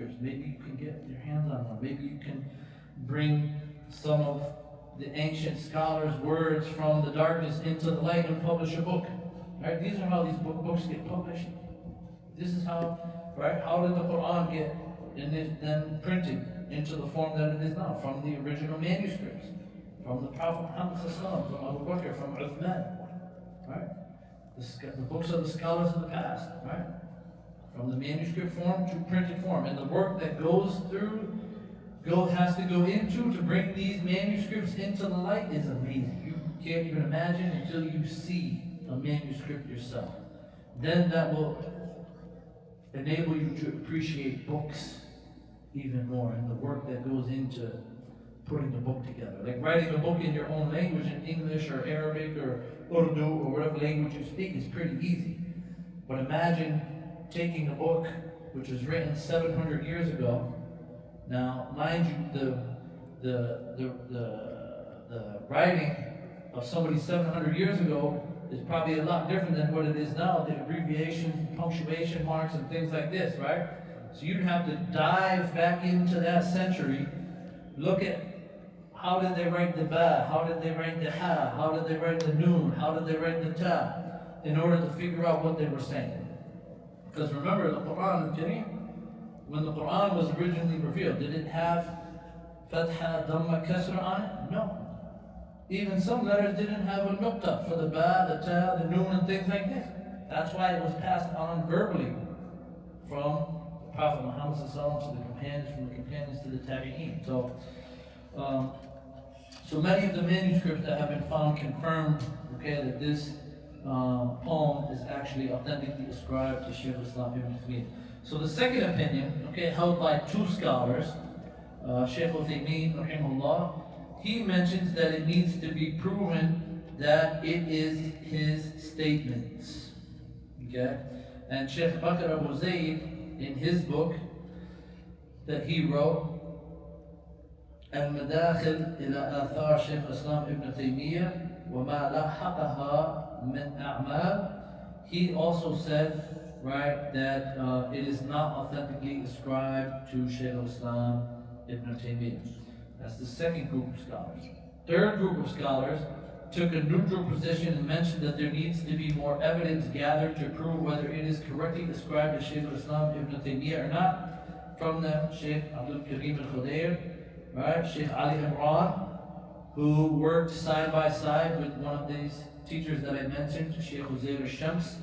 manuscripts. Maybe you can get your hands on one. Maybe you can bring some of the ancient scholars' words from the darkness into the light and publish a book. Right? These are how these books get published. This is how, right? How did the Quran get then printed into the form that it is now? From the original manuscripts, from the Prophet Muhammad, from Abu Bakr, from Uthman, right? The books of the scholars of the past, right? From the manuscript form to printed form. And the work that has to go into to bring these manuscripts into the light is amazing. You can't even imagine until you see a manuscript yourself. Then that will enable you to appreciate books even more and the work that goes into putting a book together. Like writing a book in your own language, in English or Arabic or Urdu or whatever language you speak, is pretty easy. But imagine taking a book which was written 700 years ago. Now, mind you, the writing of somebody 700 years ago is probably a lot different than what it is now. The abbreviations, punctuation marks, and things like this, right? So you'd have to dive back into that century, look at how did they write the ba, how did they write the ha, how did they write the noon, how did they write the ta, in order to figure out what they were saying. Because remember, the Quran al-Kareem, when the Quran was originally revealed, did it have fatha, dhamma, kasra on it? No. Even some letters didn't have a nukta for the ba, the ta, the noon, and things like this. That's why it was passed on verbally from the Prophet Muhammad to the companions, from the companions to the tabi'een. So many of the manuscripts that have been found confirm, that this poem is actually authentically ascribed to Shaykh Islam Ibn Taymiyyah. So the second opinion, held by two scholars, Shaykh Uthaymeen, rahimahullah, he mentions that it needs to be proven that it is his statements. And Shaykh Bakr Abu Zayd, in his book that he wrote, المداخل إلى آثار شيخ الإسلام ابن تيمية وما لاحقها من أعمال, he also said, right, that it is not authentically ascribed to Shaykh al-Islam ibn Taymiyyah. That's the second group of scholars. Third group of scholars took a neutral position and mentioned that there needs to be more evidence gathered to prove whether it is correctly ascribed to Shaykh al-Islam ibn Taymiyyah or not. From them, Shaykh Abdul Karim al-Khudair, right, Shaykh Ali Imran, who worked side by side with one of these teachers that I mentioned, Shaykh Uzair al-Shams.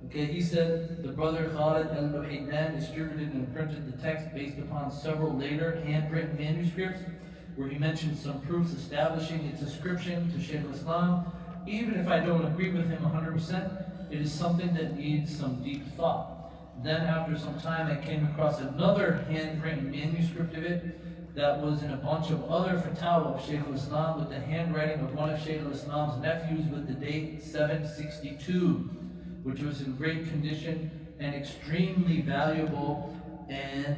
He said the brother Khalid al-Muhaydan distributed and printed the text based upon several later handwritten manuscripts, where he mentioned some proofs establishing its ascription to Shaykh al-Islam. Even if I don't agree with him 100%, it is something that needs some deep thought. Then after some time, I came across another handwritten manuscript of it that was in a bunch of other fatwa of Shaykh al-Islam with the handwriting of one of Shaykh al-Islam's nephews with the date 762, which was in great condition and extremely valuable and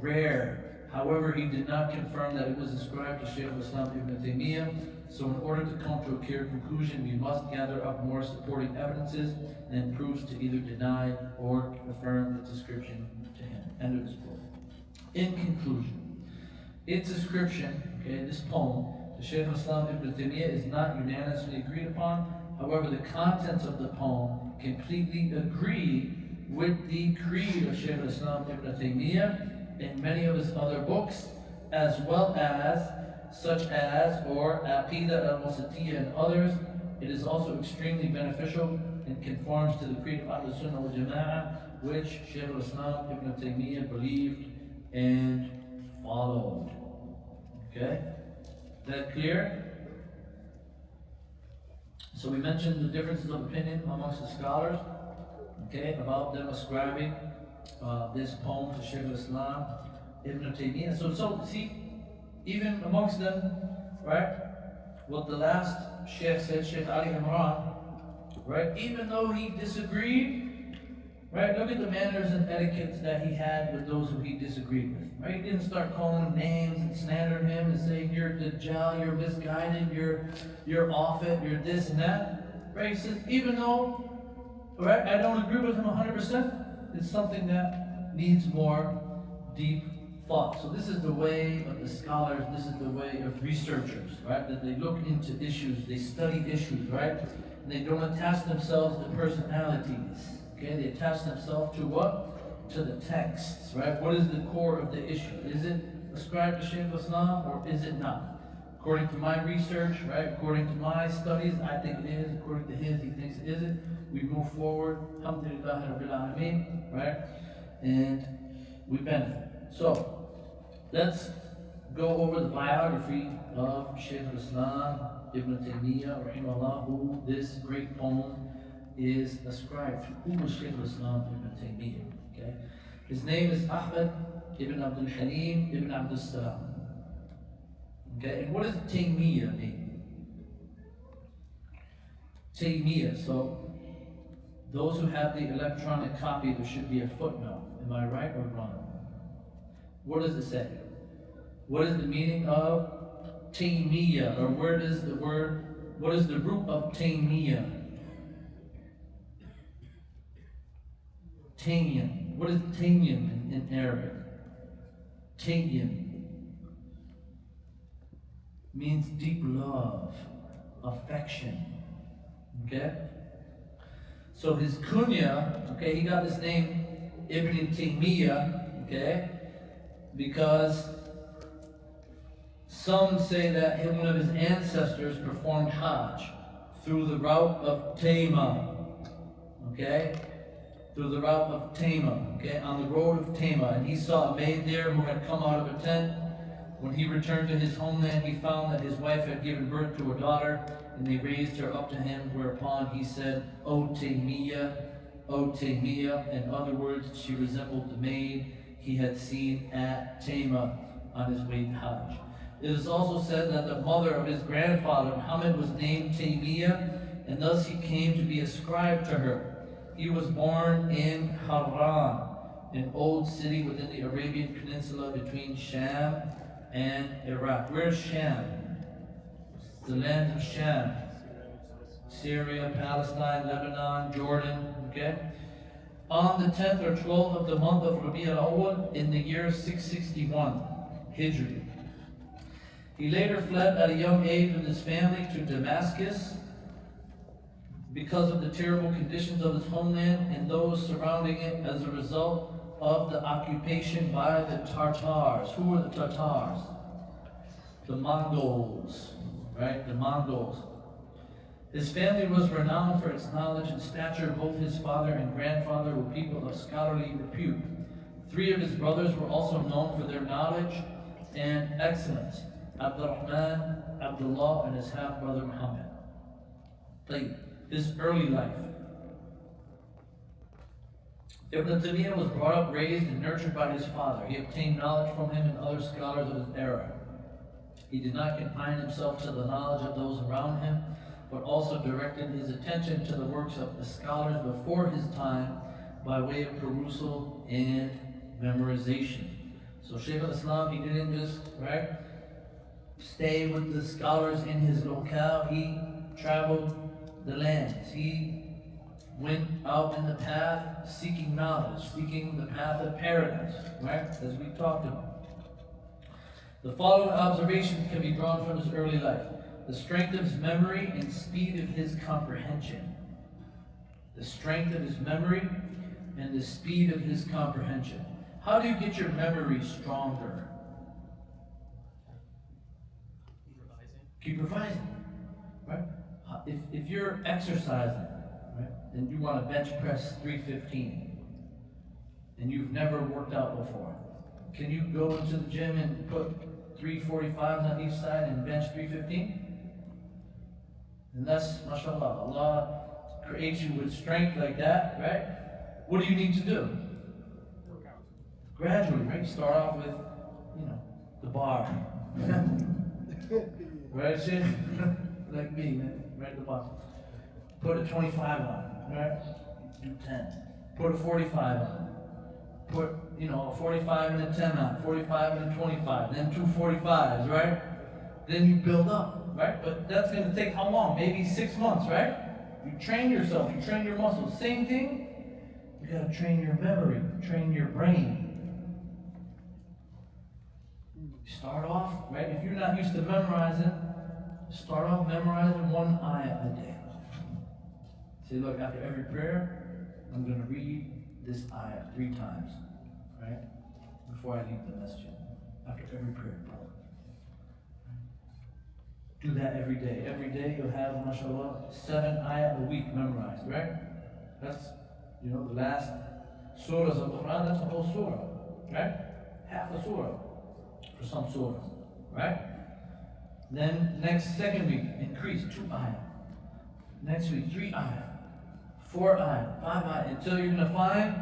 rare. However, he did not confirm that it was ascribed to Shaykh al-Islam ibn Taymiyyah. So in order to come to a clear conclusion, we must gather up more supporting evidences and proofs to either deny or affirm its ascription to him. End of this quote. In conclusion, its ascription, this poem, to Shaykh al-Islam ibn Taymiyyah is not unanimously agreed upon. However, the contents of the poem completely agree with the creed of Shaykh al-Islam ibn Taymiyyah in many of his other books, as well as such as Aqidah al-Wasatiyah and others. It is also extremely beneficial and conforms to the creed of Ahlul Sunnah wal Jama'ah, which Shaykh al-Islam ibn Taymiyyah believed and followed. Is that clear? So we mentioned the differences of opinion amongst the scholars, about them ascribing this poem to Shaykh al-Islam ibn Taymiyyah. So see, even amongst them, right, what the last Shaykh said, Shaykh Ali Imran, right, even though he disagreed, right, look at the manners and etiquettes that he had with those who he disagreed with, right? He didn't start calling them names and slandering him and saying, you're Dajjal, you're misguided, you're off it, you're this and that, right? He says, even though, right, I don't agree with him 100%, it's something that needs more deep thought. So this is the way of the scholars, this is the way of researchers, right? That they look into issues, they study issues, right? And they don't attach themselves to personalities, okay? They attach themselves to what? To the texts, right? What is the core of the issue? Is it ascribed to Shaykh Islam or is it not? According to my research, right? According to my studies, I think it is. According to his, he thinks it isn't. We move forward, alhamdulillah rabbil alameen, right? And we benefit. So, let's go over the biography of Shaykh al-Islam Ibn Taymiyyah, rahimahullah, who this great poem is ascribed to. Who was Shaykh al-Islam Ibn Taymiyyah? Okay? His name is Ahmad ibn Abdul Halim ibn Abdul Salam. Okay, and what does Taymiyyah mean? Taymiyyah, so those who have the electronic copy, there should be a footnote. Am I right or wrong? What does it say? What is the meaning of Taymiyyah? Or where does the word, what is the root of Taymiyyah? Tayyim. What is Tayyim in Arabic? Tayyim means deep love, affection. Okay? So his kunya, okay, he got his name Ibn Taymiyyah, okay, because some say that one of his ancestors performed Hajj through the route of Tayma, okay? Through the route of Tayma, okay, on the road of Tayma, and he saw a maid there who had come out of a tent. When he returned to his homeland, he found that his wife had given birth to a daughter, and they raised her up to him, whereupon he said, O Taymiyyah, O Taymiyyah. In other words, she resembled the maid he had seen at Tayma on his way to Hajj. It is also said that the mother of his grandfather, Muhammad, was named Taymiyyah, and thus he came to be ascribed to her. He was born in Haran, an old city within the Arabian Peninsula between Sham and Iraq. Where's Sham? The land of Sham. Syria, Palestine, Lebanon, Jordan, okay? On the 10th or 12th of the month of Rabi' al-Awwal in the year 661, Hijri. He later fled at a young age with his family to Damascus because of the terrible conditions of his homeland and those surrounding it as a result of the occupation by the Tartars. Who were the Tartars? The Mongols, right? The Mongols. His family was renowned for its knowledge and stature. Both his father and grandfather were people of scholarly repute. 3 of his brothers were also known for their knowledge and excellence: Abdurrahman, Abdullah, and his half-brother Muhammad. His early life. Ibn Taymiyyah was brought up, raised, and nurtured by his father. He obtained knowledge from him and other scholars of his era. He did not confine himself to the knowledge of those around him, but also directed his attention to the works of the scholars before his time by way of perusal and memorization. So Shaykh al-Islam, he didn't just, right, stay with the scholars in his locale. He traveled the lands. He went out in the path seeking knowledge, seeking the path of paradise, right, as we talked about. The following observations can be drawn from his early life: the strength of his memory and speed of his comprehension. The strength of his memory and the speed of his comprehension. How do you get your memory stronger? Keep revising, right? If you're exercising, right, and you want to bench press 315, and you've never worked out before, can you go into the gym and put 345s on each side and bench 315? And that's, mashallah, Allah creates you with strength like that, right? What do you need to do? Work out. Gradually, right? Start off with, the bar. Right, shit? Like me, man. Right at the bottom. Put a 25 on, right? Do 10. Put a 45 on. Put, a 45 and a 10 on. 45 and a 25. Then 2 45s, right? Then you build up, right? But that's going to take how long? Maybe 6 months, right? You train yourself. You train your muscles. Same thing. You got to train your memory. Train your brain. Start off, right? If you're not used to memorizing, start off memorizing one ayah a day. Say, look, after every prayer, I'm going to read this ayah 3 times, right? Before I leave the masjid. After every prayer. Do that every day. Every day you'll have, mashallah, 7 ayah a week memorized, right? That's, the last surahs of the Quran, that's a whole surah, right? Half a surah for some surahs, right? Then second week, increase 2 ayah. Next week, 3 ayah, 4 ayah, 5 ayah, until you're gonna find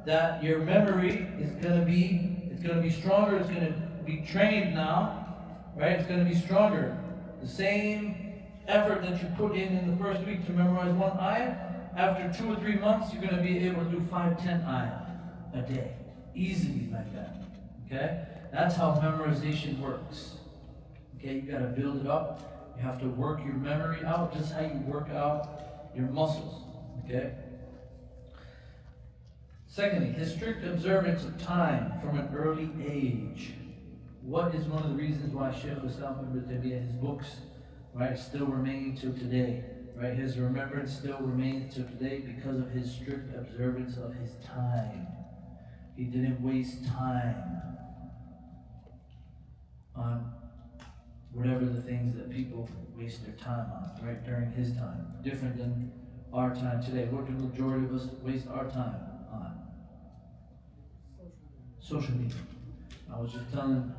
that your memory is gonna be stronger, it's gonna be trained now, right? It's gonna be stronger. The same effort that you put in the first week to memorize 1 ayah, after 2 or 3 months, you're gonna be able to do 5, 10 ayah a day, easily like that. Okay? That's how memorization works. Okay, you gotta build it up. You have to work your memory out, just how you work out your muscles. Okay? Secondly, his strict observance of time from an early age. What is one of the reasons why Shaykh Islam ibn Taymiyyah, his books, right, still remain till today? Right? His remembrance still remains till today because of his strict observance of his time. He didn't waste time on whatever the things that people waste their time on, right, during his time. Different than our time today. What do the majority of us waste our time on? Social media. I was just telling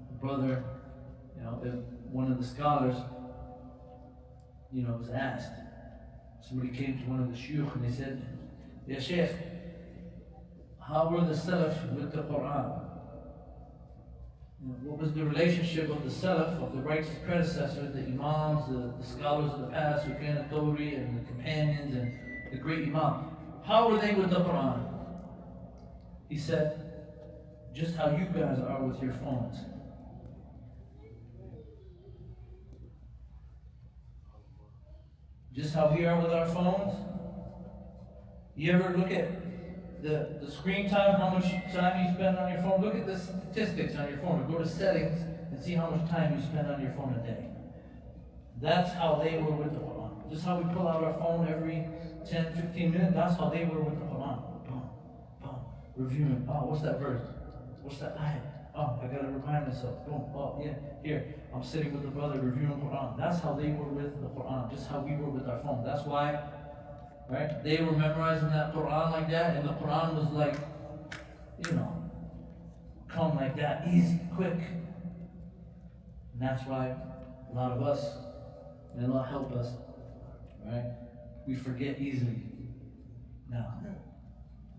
a brother, if one of the scholars, was asked, somebody came to one of the Shaykh and they said, Ya Shaykh, how were the Salaf with the Quran? What was the relationship of the Salaf, of the righteous predecessors, the Imams, the scholars of the past, Sufyan al-Thawri and the companions and the great Imam? How were they with the Quran? He said, just how you guys are with your phones. Just how we are with our phones. You ever look at the screen time, how much time you spend on your phone? Look at the statistics on your phone. Go to settings and see how much time you spend on your phone a day. That's how they were with the Quran. Just how we pull out our phone every 10, 15 minutes, that's how they were with the Quran. Boom, boom, reviewing. Oh, what's that verse? What's that ayah? Oh, I gotta remind myself. Boom, oh yeah, here. I'm sitting with the brother reviewing Quran. That's how they were with the Quran, just how we were with our phone. That's why, right? They were memorizing that Quran like that, and the Quran was like, come like that, easy, quick. And that's why a lot of us, may Allah help us, right? We forget easily now,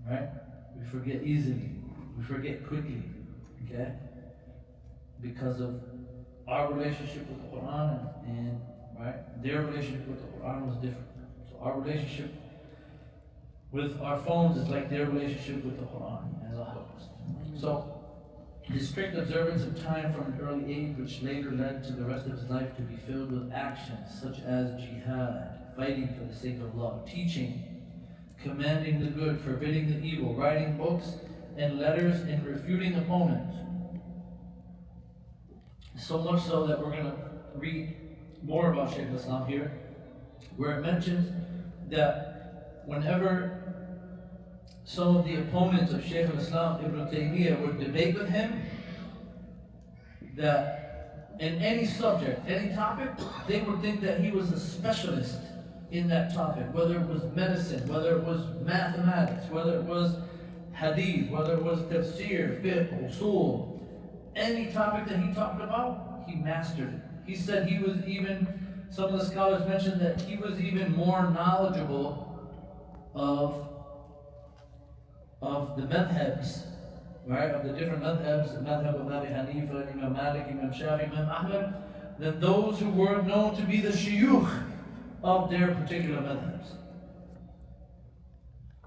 right? We forget easily. We forget quickly, okay? Because of our relationship with the Quran and right, their relationship with the Quran was different. So our relationship with our phones is like their relationship with the Quran, as Allah help us. So his strict observance of time from an early age, which later led to the rest of his life to be filled with actions such as jihad, fighting for the sake of Allah, teaching, commanding the good, forbidding the evil, writing books and letters and refuting opponents. So much so that we're going to read more about Shaykh Islam here, where it mentions that whenever some of the opponents of Shaykh Islam Ibn Taymiyyah would debate with him, that in any subject, any topic, they would think that he was a specialist in that topic, whether it was medicine, whether it was mathematics, whether it was hadith, whether it was tafsir, fiqh, usul, any topic that he talked about, he mastered it. He said he was even, some of the scholars mentioned that he was even more knowledgeable of the madhabs, right, of the different madhabs, the madhab of Abu Hanifa, Imam Malik, Imam Shafi, Imam Ahmad, than those who were known to be the shuyukh of their particular madhabs.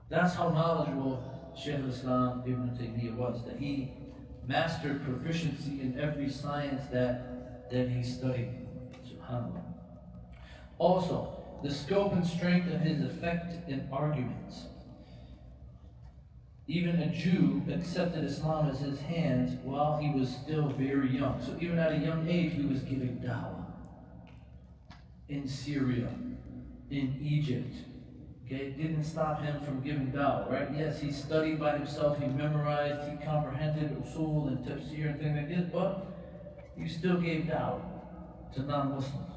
That's how knowledgeable Shaykh Islam Ibn Taymiyyah was, that he mastered proficiency in every science that he studied. SubhanAllah. Also, the scope and strength of his effect in arguments. Even a Jew accepted Islam as his hands while he was still very young. So even at a young age, he was giving da'wah in Syria, in Egypt. Okay, it didn't stop him from giving da'wah, right? Yes, he studied by himself, he memorized, he comprehended usul and tafsir and things like this, but he still gave da'wah to non-Muslims.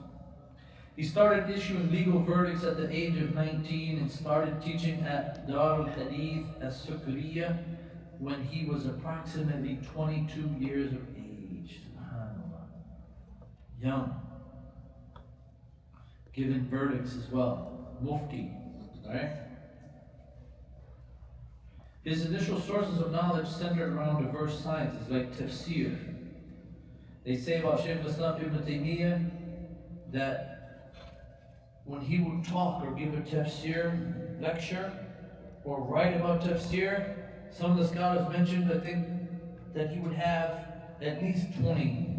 He started issuing legal verdicts at the age of 19 and started teaching at Dar al-Hadith as-Sukriya when he was approximately 22 years of age. SubhanAllah. Young. Giving verdicts as well. Mufti. Right? His initial sources of knowledge centered around diverse sciences like tafsir. They say about Shaykh Islam Ibn Taymiyyah that when he would talk or give a tafsir lecture or write about tafsir, some of the scholars mentioned that he would have at least 20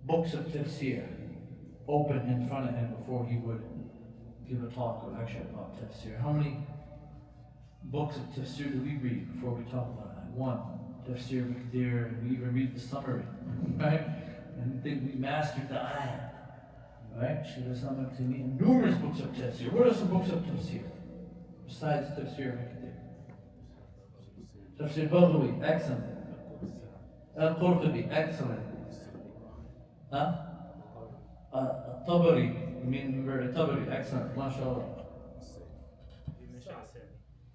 books of tafsir open in front of him before he would give a talk or lecture about tafsir. How many books of tafsir do we read before we talk about that? One, tafsir Maqdir, and we even read the summary, right? And we think we mastered the ayah, right? Shaykh Islam Ibn Taymiyyah, numerous books of tafsir. What are some books of tafsir besides tafsir Maqdir? Tafsir Baghawi, excellent. Al-Qurtubi, excellent. Huh? Tabari, you mean Tabari, excellent, mashallah.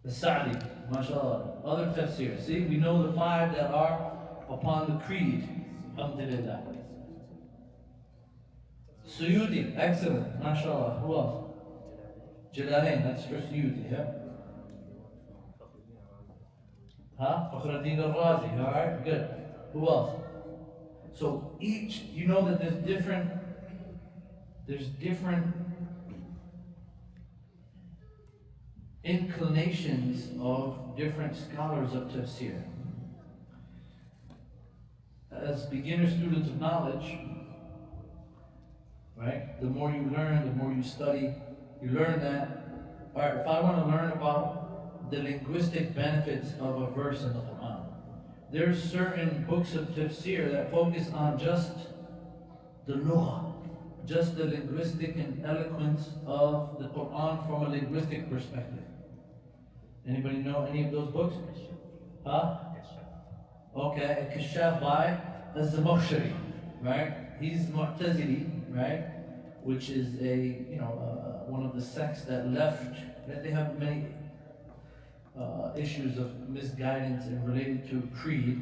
The Sa'di, mashallah. Other tafsir. See, we know the 5 that are upon the creed. Alhamdulillah. Suyuti, excellent, mashallah. Who else? Jalalain, that's for Suyuti, yeah? Huh? Fakhruddin al-Razi, alright, good. Who else? So each, you know that there's different inclinations of different scholars of tafsir. As beginner students of knowledge, right, the more you learn, the more you study, you learn that, all right, if I want to learn about the linguistic benefits of a verse in the Quran, there's certain books of tafsir that focus on just the lugha, just the linguistic and eloquence of the Quran from a linguistic perspective. Anybody know any of those books? Huh? Okay, Kashaf by Az-Zamakhshari, right? He's Mu'tazili, right? Which is one of the sects that left. They have many issues of misguidance and related to creed,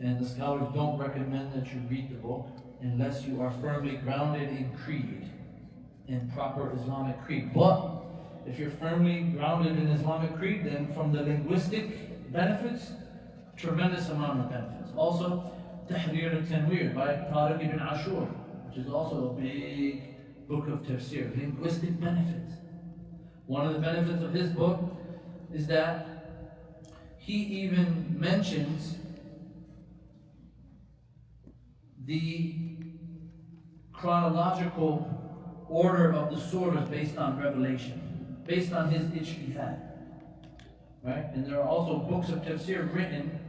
and the scholars don't recommend that you read the book unless you are firmly grounded in creed, in proper Islamic creed. But if you're firmly grounded in Islamic creed, then from the linguistic benefits, tremendous amount of benefits. Also, Tahrir al-Tanwir by Tariq ibn Ashur, which is also a big book of tafsir, linguistic benefits. One of the benefits of his book is that he even mentions the chronological order of the surahs based on revelation, based on his ijtihad, right? And there are also books of tafsir written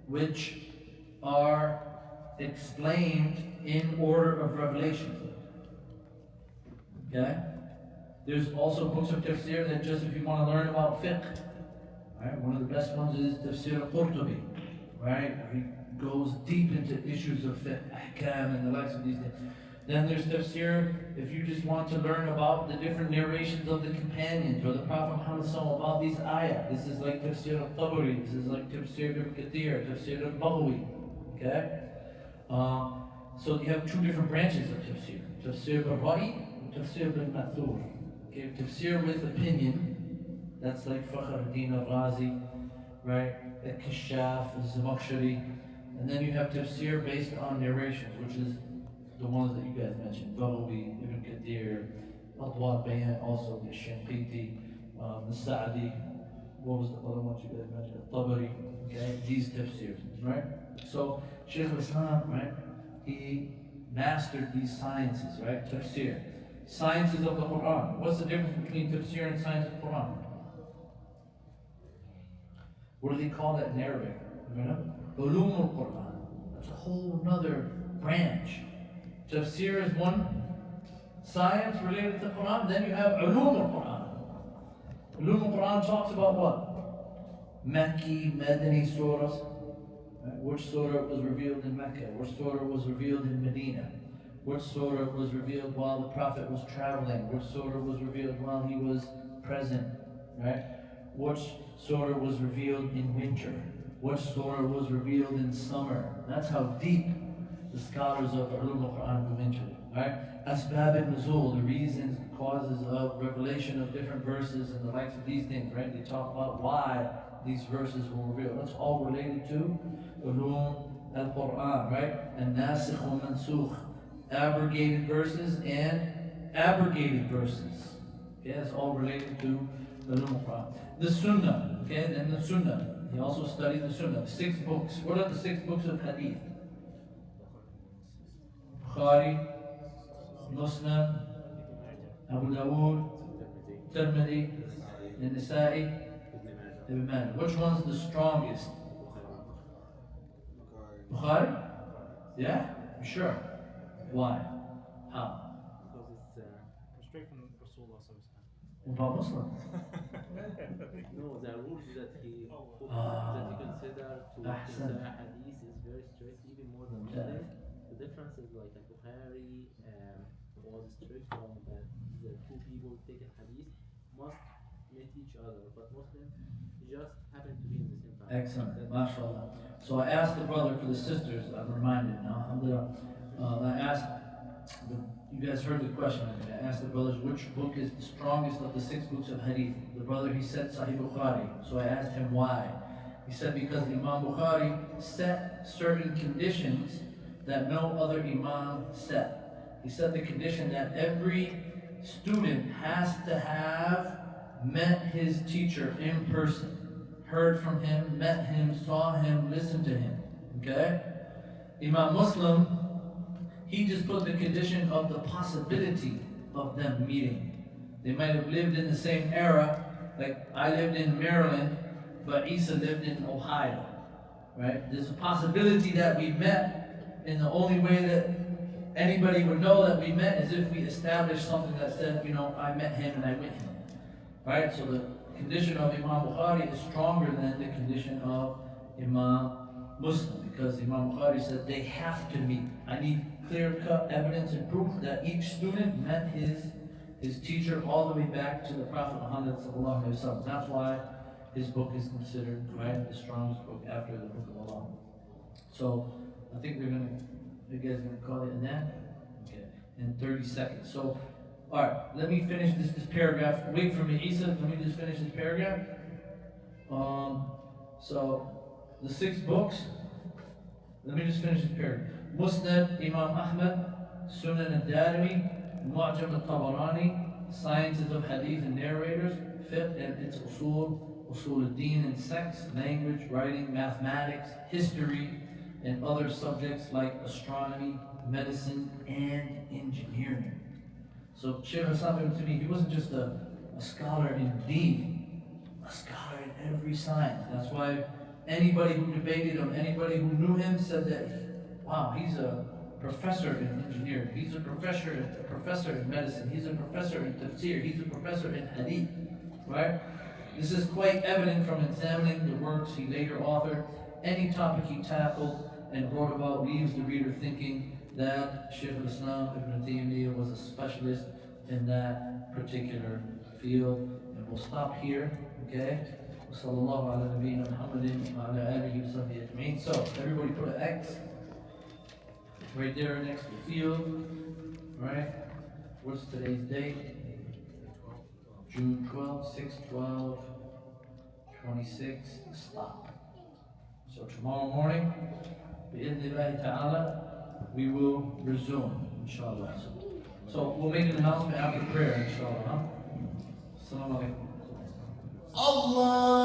which are explained in order of revelation, okay? There's also books of tafsir that just if you want to learn about fiqh, right? One of the best ones is Tafsir al-Qurtubi, right? He goes deep into issues of fiqh, ahkam, and the likes of these things. Then there's tafsir if you just want to learn about the different narrations of the companions or the Prophet Muhammad about these ayah. This is like Tafsir al-Tabari, this is like Tafsir Ibn Kathir, Tafsir al-Baghawi, okay? So you have 2 different branches of tafsir, Tafsir al-Ra'i and Tafsir al-Ma'thur. Okay, tafsir with opinion, that's like Fakhruddin al-Razi, right? Al-Kashaf, al-Zamakhshari. And then you have tafsir based on narrations, which is the ones that you guys mentioned, Baghawi, Ibn Kathir, Adwar Bayan, also the Shanqiti, the Sa'di, what was the other ones you guys mentioned? Tabari, okay? These tafsirs, right? So Shaykh al-Islam, right? He mastered these sciences, right? Tafsir. Sciences of the Quran. What's the difference between tafsir and science of the Quran? What do they call that in Arabic? You know? Ulum al-Quran. That's a whole nother branch. Tafsir is one science related to Quran. Then you have Ulum al-Quran. Ulum al-Quran talks about what? Makki, Madani surahs. Right? Which surah was revealed in Mecca? Which surah was revealed in Medina? Which surah was revealed while the Prophet was traveling? Which surah was revealed while he was present? Right? Which surah was revealed in winter? Which surah was revealed in summer? That's how deep the scholars of Ulum al-Quran go into it. Right? Asbab al-Nuzul, the reasons, causes of revelation of different verses and the likes of these things. Right? They talk about why these verses were revealed. That's all related to Ulum al-Quran. Right? And Nasikh wa Mansukh, abrogated verses and abrogated verses. Okay, that's all related to the Quran. The Sunnah, okay, then the Sunnah. He also studied the Sunnah. 6 books. What are the 6 books of Hadith? Bukhari, Muslim, Abu Dawood, Tirmidhi, and Nasa'i, Ibn Majah. Which one's the strongest? Bukhari? Yeah? Sure. Why? How? Because it's straight from Rasulullah. What about Muslim? No, the rules that he consider to Ahsan. the hadith is very strict, even more than Muslim. The difference is like a Bukhari was strict on that the 2 people taking hadith must meet each other, but Muslim just happen to be in the same time. Excellent, mashallah. So I asked the brother for the sisters, I'm reminded now. I asked, you guys heard the question, I asked the brothers which book is the strongest of the 6 books of hadith. The brother, he said Sahih Bukhari. So I asked him why. He said because Imam Bukhari set certain conditions that no other Imam set. He set the condition that every student has to have met his teacher in person, heard from him, met him, saw him, listened to him. Okay? Imam Muslim, he just put the condition of the possibility of them meeting. They might have lived in the same era, like I lived in Maryland, but Isa lived in Ohio. Right? There's a possibility that we met, and the only way that anybody would know that we met is if we established something that said, I met him and I met him. Right? So the condition of Imam Bukhari is stronger than the condition of Imam Muslim, because Imam Bukhari said they have to meet. I need clear-cut evidence and proof that each student met his teacher all the way back to the Prophet Muhammad sallallahu alaihi wasallam. That's why his book is considered, right, the strongest book after the Book of Allah. So I think you guys are gonna call it an end? Okay, in 30 seconds. So, all right, let me finish this paragraph. Wait for me, Isa. Let me just finish this paragraph. So the 6 books. Let me just finish this paragraph. Musnad Imam Ahmad, Sunan al-Darimi, Mu'jam al-Tabarani, Sciences of Hadith and Narrators, Fiqh and its Usul, Usul al-Din and Sex, Language, Writing, Mathematics, History, and other subjects like Astronomy, Medicine, and Engineering. So Shaykh Hassan ibn Taymiyyah, he wasn't just a scholar in Deen, a scholar in every science. That's why anybody who debated him, anybody who knew him said that, wow, he's a professor in engineering, he's a professor in medicine, he's a professor in tafsir, he's a professor in hadith, right? This is quite evident from examining the works he later authored. Any topic he tackled and wrote about leaves the reader thinking that Shaykh al-Islam ibn Taymiyyah was a specialist in that particular field. And we'll stop here, okay? Sallallahu ala nabiyyina Muhammadin wa ala alihi wa sahbihi ajma'in. So, everybody put an X right there next to the field, right? What's today's date? June 12, 6, 12, 26, stop. So tomorrow morning, bi'idhnillahi ta'ala, we will resume, inshallah. So we'll make an announcement after prayer, inshallah. Assalamu alaikum. Allah